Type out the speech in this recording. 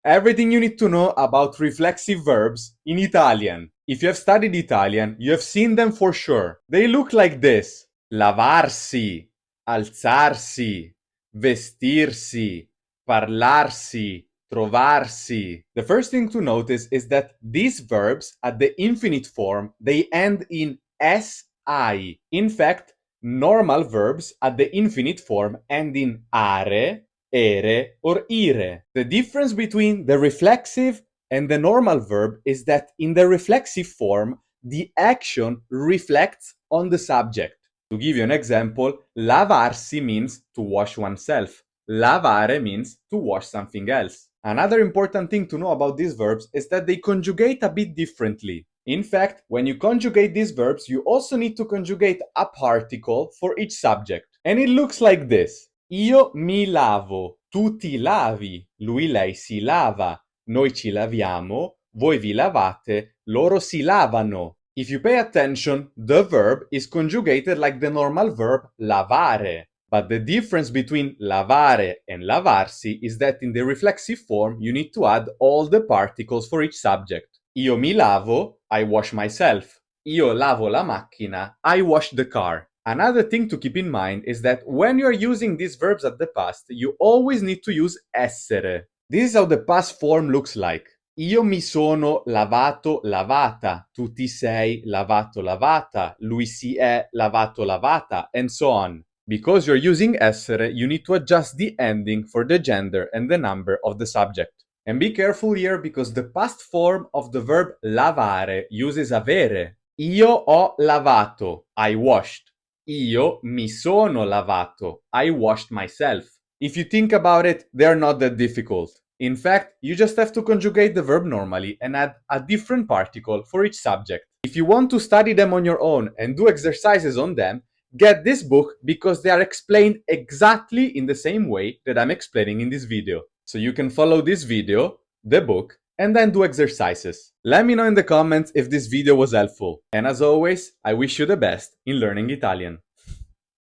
Everything you need to know about reflexive verbs in Italian. If you have studied Italian, you have seen them for sure. They look like this: lavarsi, alzarsi, vestirsi, parlarsi, trovarsi. The first thing to notice is that these verbs at the infinite form, they end in si. In fact, normal verbs at the infinite form end in are, ere, or ire. The difference between the reflexive and the normal verb is that in the reflexive form, the action reflects on the subject. To give you an example, lavarsi means to wash oneself. Lavare means to wash something else. Another important thing to know about these verbs is that they conjugate a bit differently. In fact, when you conjugate these verbs, you also need to conjugate a particle for each subject. And it looks like this. Io mi lavo, tu ti lavi, lui lei si lava, noi ci laviamo, voi vi lavate, loro si lavano. If you pay attention, the verb is conjugated like the normal verb lavare. But the difference between lavare and lavarsi is that in the reflexive form you need to add all the particles for each subject. Io mi lavo, I wash myself. Io lavo la macchina, I wash the car. Another thing to keep in mind is that when you're using these verbs at the past, you always need to use essere. This is how the past form looks like. Io mi sono lavato, lavata, tu ti sei lavato, lavata, lui si è lavato, lavata, and so on. Because you're using essere, you need to adjust the ending for the gender and the number of the subject. And be careful here because the past form of the verb lavare uses avere. Io ho lavato, I washed. Io mi sono lavato, I washed myself. If you think about it, they are not that difficult. In fact, you just have to conjugate the verb normally and add a different particle for each subject. If you want to study them on your own and do exercises on them, get this book because they are explained exactly in the same way that I'm explaining in this video. So you can follow this video, the book, and then do exercises. Let me know in the comments if this video was helpful. And as always, I wish you the best in learning Italian.